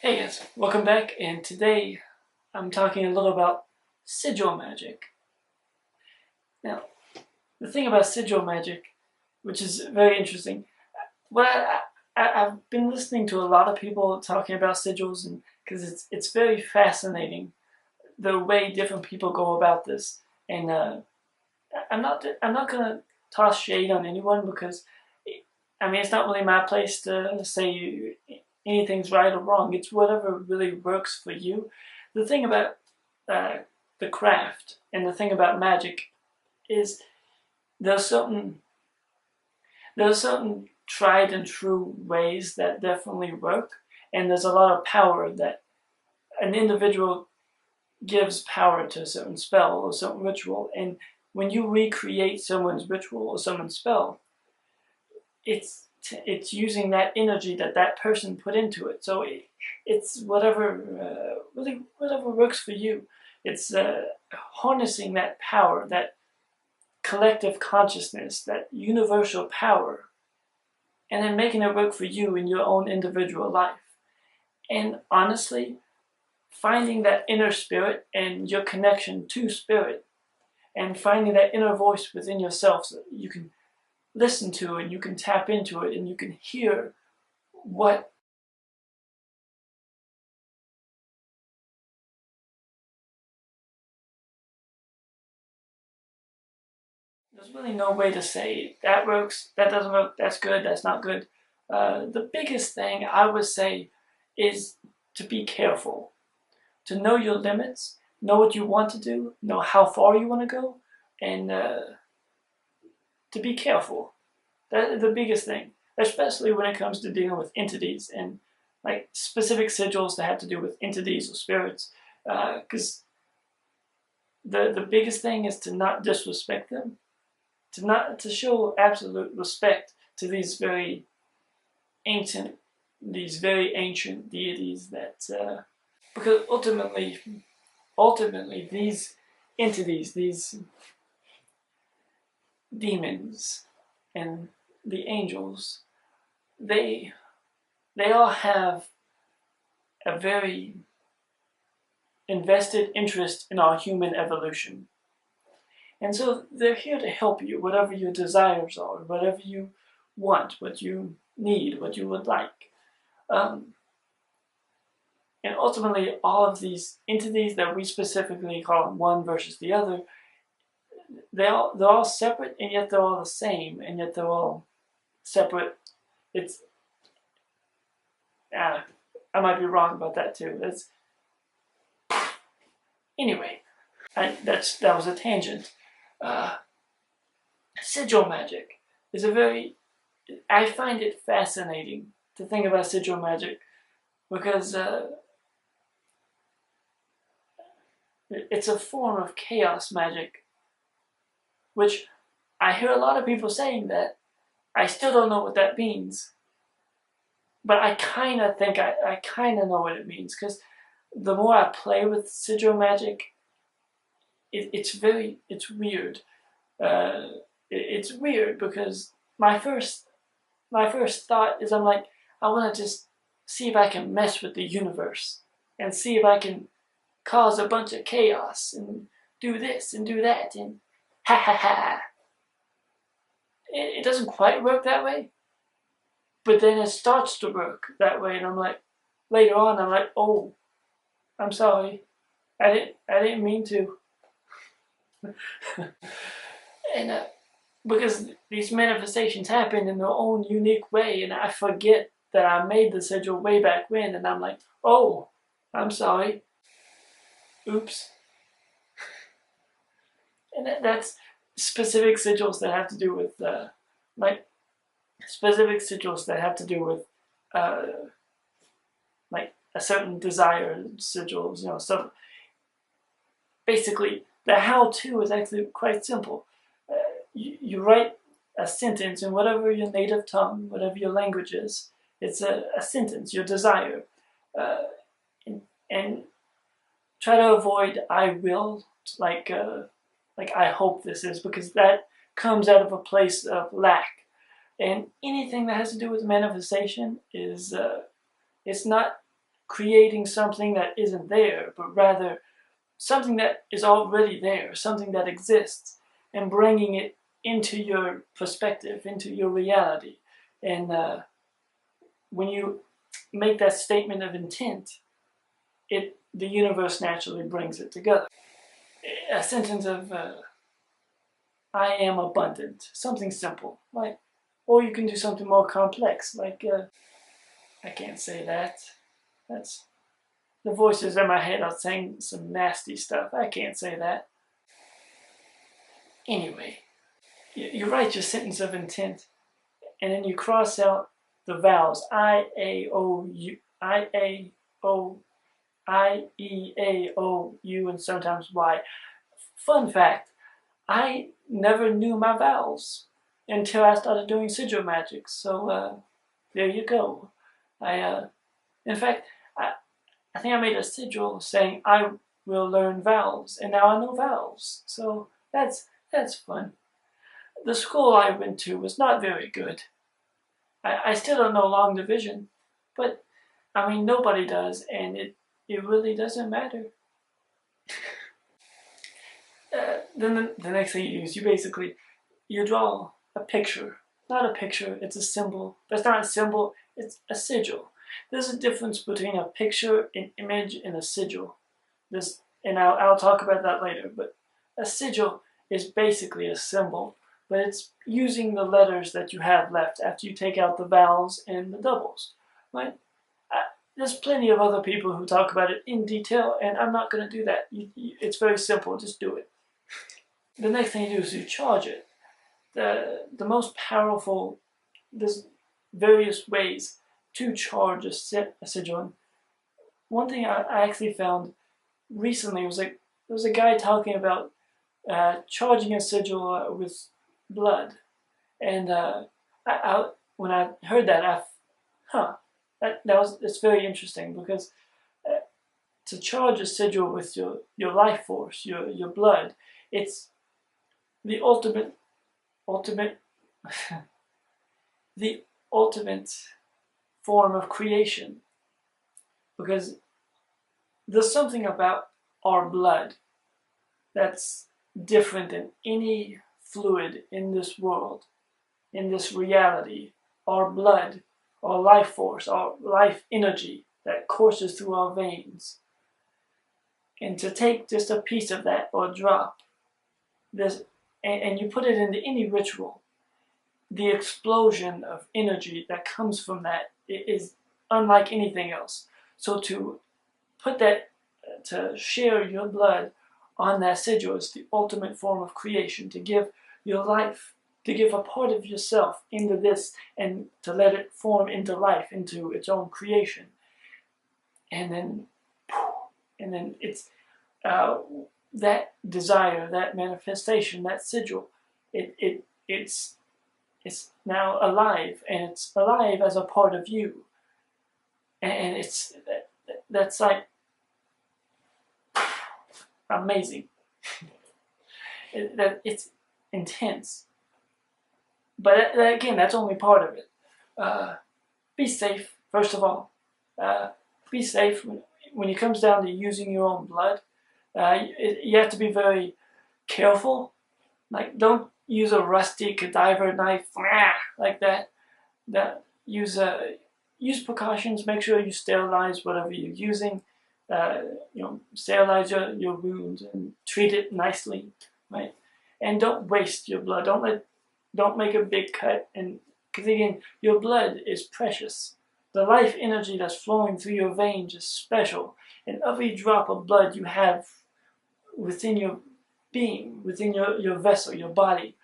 Hey guys, welcome back, and today I'm talking a little about sigil magic. Now, the thing about sigil magic, which is very interesting, I've been listening to a lot of people talking about sigils, and because it's very fascinating the way different people go about this. And I'm not gonna toss shade on anyone because I mean it's not really my place to say anything's right or wrong. It's whatever really works for you. The thing about the craft and the thing about magic is there's certain tried and true ways that definitely work, and there's a lot of power that an individual gives power to a certain spell or certain ritual. And when you recreate someone's ritual or someone's spell, it's using that energy that that person put into it. So it's whatever really whatever works for you. It's harnessing that power, that collective consciousness, that universal power, and then making it work for you in your own individual life. And honestly, finding that inner spirit and your connection to spirit, and finding that inner voice within yourself so that you can listen to it, you can tap into it, and you can hear what there's really no way to say that works, that doesn't work, that's good, that's not good. The biggest thing I would say is to be careful, to know your limits, know what you want to do, know how far you want to go, and to be careful. That's the biggest thing, especially when it comes to dealing with entities and like specific sigils that have to do with entities or spirits. Because the biggest thing is to not disrespect them, to show absolute respect to these very ancient deities that because ultimately these entities, these demons and the angels, they all have a very invested interest in our human evolution. And so they're here to help you, whatever your desires are, whatever you want, what you need, what you would like. And ultimately, all of these entities that we specifically call one versus the other, they're all separate, and yet they're all the same, and yet they're all separate. It's I might be wrong about that too. Anyway, that was a tangent. Sigil magic is I find it fascinating to think about sigil magic because it's a form of chaos magic, which I hear a lot of people saying that. I still don't know what that means, but I kind of think I kind of know what it means, because the more I play with sigil magic, it's weird. It's weird because my first thought is, I'm like, I want to just see if I can mess with the universe and see if I can cause a bunch of chaos and do this and do that and ha ha ha. It doesn't quite work that way, but then it starts to work that way, and I'm like, later on, I'm like, oh, I'm sorry, I didn't mean to. And because these manifestations happen in their own unique way, and I forget that I made the sigil way back when, and I'm like, oh, I'm sorry, oops. And that's specific sigils that have to do with specific sigils that have to do with like a certain desire sigils, so basically the how-to is actually quite simple. You write a sentence in whatever your native tongue, whatever your language is. It's a sentence, your desire, and try to avoid I will, like I hope this is, because that comes out of a place of lack. And anything that has to do with manifestation is it's not creating something that isn't there, but rather something that is already there, something that exists, and bringing it into your perspective, into your reality. And when you make that statement of intent, the universe naturally brings it together. A sentence of I am abundant, something simple, like, or you can do something more complex, like I can't say that. That's the voices in my head are saying some nasty stuff. I can't say that. Anyway, you write your sentence of intent, and then you cross out the vowels I, A, O, U, I, A, O, I, E, A, O, U, and sometimes Y. Fun fact, I never knew my vowels until I started doing sigil magic. So there you go. In fact, I think I made a sigil saying I will learn vowels, and now I know vowels. So that's fun. The school I went to was not very good. I still don't know long division, but I mean nobody does, and it really doesn't matter. Then the next thing you use, you draw a picture. Not a picture, it's a symbol. But it's not a symbol, it's a sigil. There's a difference between a picture, an image, and a sigil. And I'll talk about that later, but a sigil is basically a symbol, but it's using the letters that you have left after you take out the vowels and the doubles, right? There's plenty of other people who talk about it in detail, and I'm not going to do that. It's very simple, just do it. The next thing you do is you charge it. The most powerful, there's various ways to charge a sigil. One thing I actually found recently was like there was a guy talking about charging a sigil with blood, and when I heard that, it's very interesting because to charge a sigil with your life force, your blood, it's the ultimate the ultimate form of creation, because there's something about our blood that's different than any fluid in this world, in this reality. Our blood, our life force, our life energy that courses through our veins. And to take just a piece of that or drop, and you put it into any ritual, the explosion of energy that comes from that is unlike anything else. So to put that, to share your blood on that sigil is the ultimate form of creation, to give your life, to give a part of yourself into this and to let it form into life, into its own creation. And then it's that desire, that manifestation, that sigil, it's now alive, and it's alive as a part of you. And that's like amazing. It's intense. But again, that's only part of it. Be safe, first of all. Be safe when it comes down to using your own blood. You have to be very careful. Like, don't use a rusty cadaver knife like that. Use precautions. Make sure you sterilize whatever you're using. Sterilize your wound and treat it nicely, right? And don't waste your blood. Don't make a big cut, and because again, your blood is precious. The life energy that's flowing through your veins is special, and every drop of blood you have within your being, within your vessel, your body,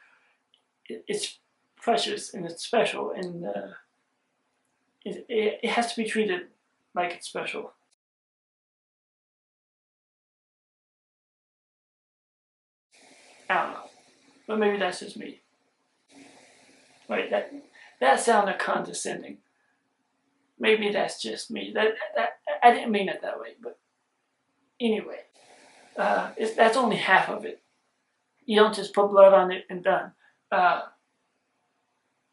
it's precious and it's special, and it has to be treated like it's special. I don't know, but maybe that's just me. Right? That sounded condescending. Maybe that's just me. That I didn't mean it that way, but anyway, that's only half of it. You don't just put blood on it and done.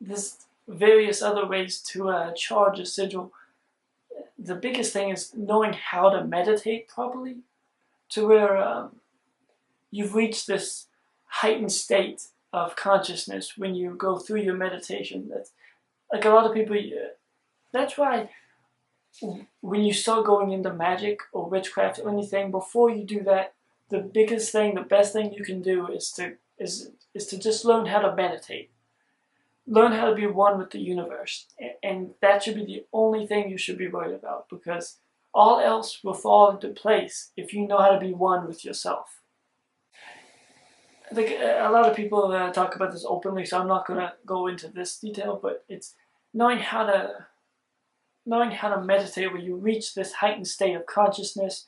There's various other ways to charge a sigil. the biggest thing is knowing how to meditate properly, to where you've reached this heightened state of consciousness when you go through your meditation. That's like a lot of people. That's why when you start going into magic or witchcraft or anything, before you do that, the biggest thing, the best thing you can do is to just learn how to meditate. Learn how to be one with the universe. And that should be the only thing you should be worried about, because all else will fall into place if you know how to be one with yourself. I think a lot of people talk about this openly, so I'm not going to go into this detail, but it's knowing how to meditate where you reach this heightened state of consciousness.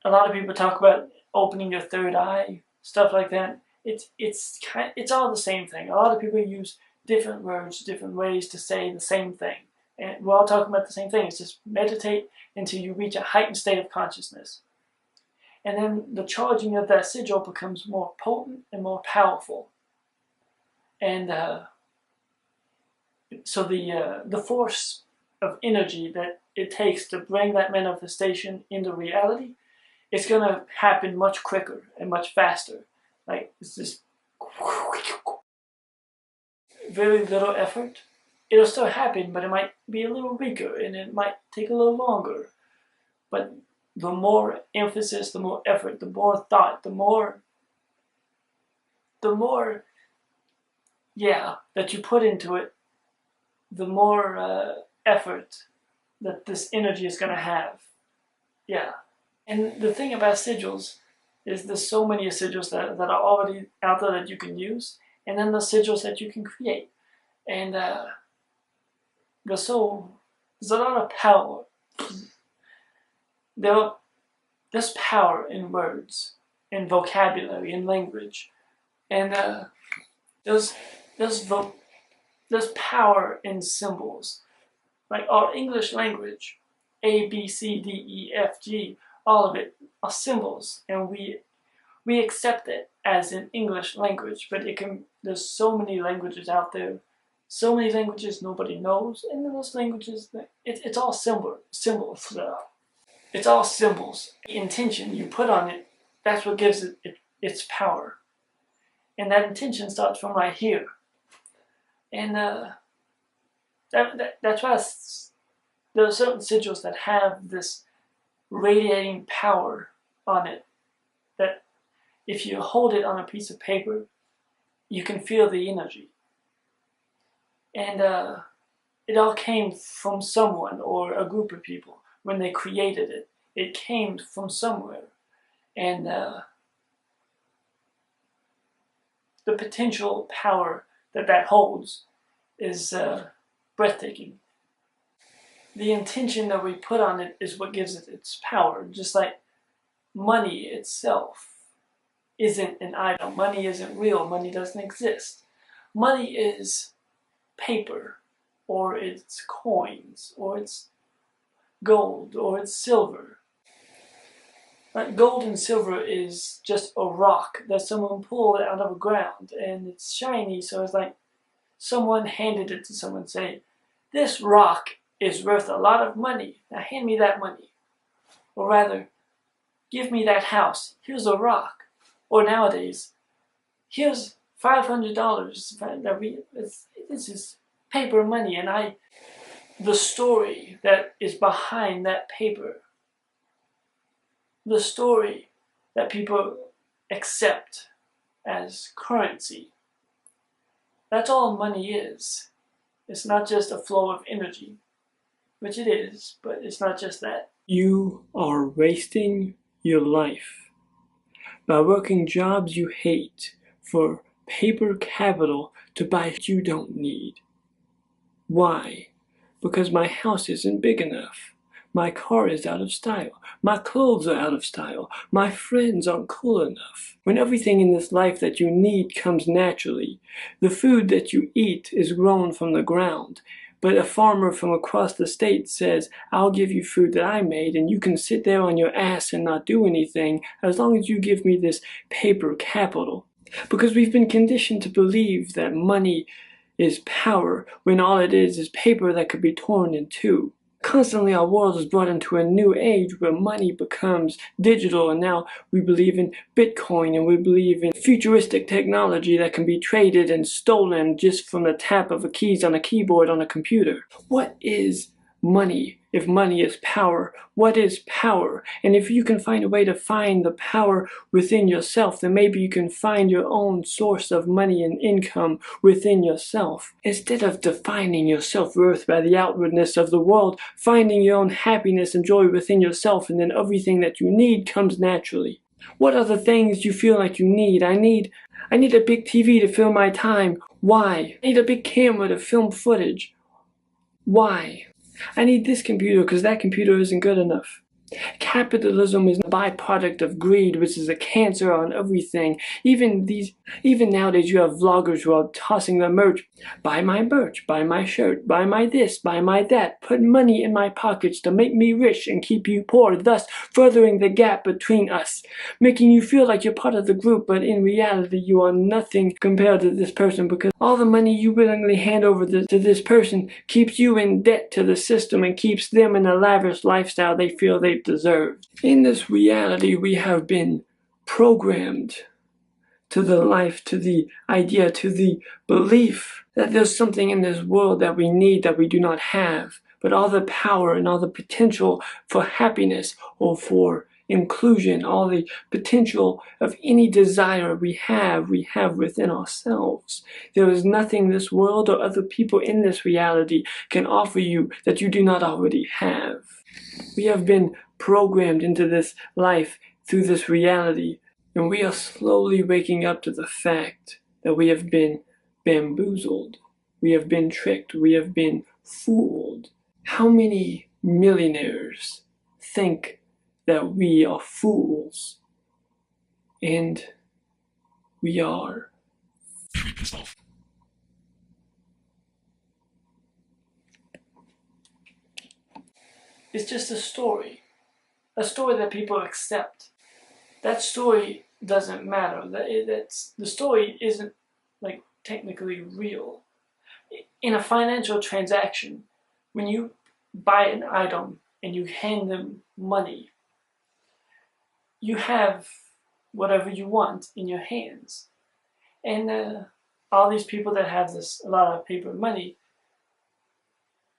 A lot of people talk about opening your third eye, stuff like that. It's all the same thing. A lot of people use different words, different ways to say the same thing. And we're all talking about the same thing. It's just meditate until you reach a heightened state of consciousness. And then the charging of that sigil becomes more potent and more powerful. And so the force of energy that it takes to bring that manifestation into reality, it's going to happen much quicker and much faster. Like, it's just very little effort. It'll still happen, but it might be a little weaker and it might take a little longer. But the more emphasis, the more effort, the more thought, the more that you put into it, the more effort that this energy is going to have. Yeah. And the thing about sigils is there's so many sigils that are already out there that you can use, and then the sigils that you can create. And there's a lot of power. There's power in words, in vocabulary, in language. And there's power in symbols. Like our English language, A, B, C, D, E, F, G, all of it are symbols, and we accept it as an English language, but there's so many languages out there, so many languages nobody knows, and then those languages, it's all symbols. It's all symbols. The intention you put on it, that's what gives it its power. And that intention starts from right here. And that's why there are certain sigils that have this radiating power on it, that if you hold it on a piece of paper, you can feel the energy. And it all came from someone or a group of people. When they created it, it came from somewhere. And the potential power that holds is breathtaking. The intention that we put on it is what gives it its power. Just like money itself isn't an item. Money isn't real. Money doesn't exist. Money is paper, or it's coins, or it's gold, or it's silver. Like gold and silver is just a rock that someone pulled out of the ground, and it's shiny, so it's like someone handed it to someone saying, "This rock is worth a lot of money. Now hand me that money." Or rather, "Give me that house. Here's a rock." Or nowadays, "Here's $500. This is paper money, and the story that is behind that paper, the story that people accept as currency, that's all money is. It's not just a flow of energy, which it is, but it's not just that. You are wasting your life by working jobs you hate for paper capital to buy what you don't need. Why? Because my house isn't big enough. My car is out of style. My clothes are out of style. My friends aren't cool enough. When everything in this life that you need comes naturally, the food that you eat is grown from the ground, but a farmer from across the state says, "I'll give you food that I made, and you can sit there on your ass and not do anything as long as you give me this paper capital." Because we've been conditioned to believe that money is power, when all it is paper that could be torn in two. Constantly our world is brought into a new age where money becomes digital, and now we believe in Bitcoin and we believe in futuristic technology that can be traded and stolen just from the tap of the keys on a keyboard on a computer. What is money if money is power? What is power? And if you can find a way to find the power within yourself, then maybe you can find your own source of money and income within yourself. Instead of defining your self-worth by the outwardness of the world, finding your own happiness and joy within yourself, and then everything that you need comes naturally. What are the things you feel like you need? I need a big TV to fill my time. Why? I need a big camera to film footage. Why? I need this computer because that computer isn't good enough. Capitalism is a byproduct of greed, which is a cancer on everything. Even nowadays you have vloggers who are tossing their merch. Buy my merch, buy my shirt, buy my this, buy my that. Put money in my pockets to make me rich and keep you poor, thus furthering the gap between us. Making you feel like you're part of the group, but in reality you are nothing compared to this person, because all the money you willingly hand over to this person keeps you in debt to the system and keeps them in a lavish lifestyle they feel they've deserved. In this reality, we have been programmed to the life, to the idea, to the belief that there's something in this world that we need that we do not have. But all the power and all the potential for happiness or for inclusion, all the potential of any desire we have within ourselves. There is nothing this world or other people in this reality can offer you that you do not already have. We have been programmed into this life through this reality, and we are slowly waking up to the fact that we have been bamboozled, we have been tricked, we have been fooled. How many millionaires think that we are fools? And we are. It's just a story that people accept. That story doesn't matter. The story isn't like technically real. In a financial transaction, when you buy an item and you hand them money, you have whatever you want in your hands. And all these people that have a lot of paper money,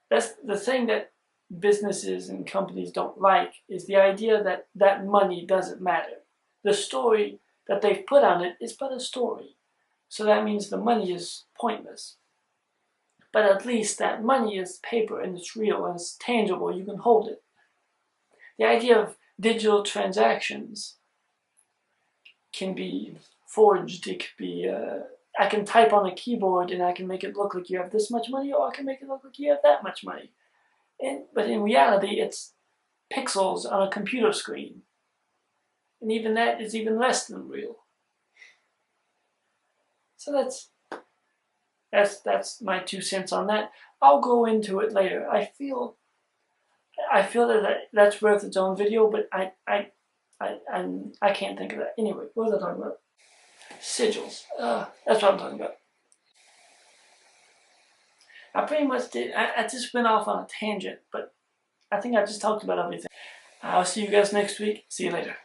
that's the thing that businesses and companies don't like, is the idea that that money doesn't matter. The story that they've put on it is but a story. So that means the money is pointless. But at least that money is paper and it's real and it's tangible, you can hold it. The idea of digital transactions can be forged. It could be, I can type on a keyboard and I can make it look like you have this much money, or I can make it look like you have that much money. But in reality, it's pixels on a computer screen. And even that is even less than real. So that's my 2 cents on that. I'll go into it later. I feel that's worth its own video, but I can't think of that. Anyway, what was I talking about? Sigils. That's what I'm talking about. I pretty much did. I just went off on a tangent, but I think I just talked about everything. I'll see you guys next week. See you later.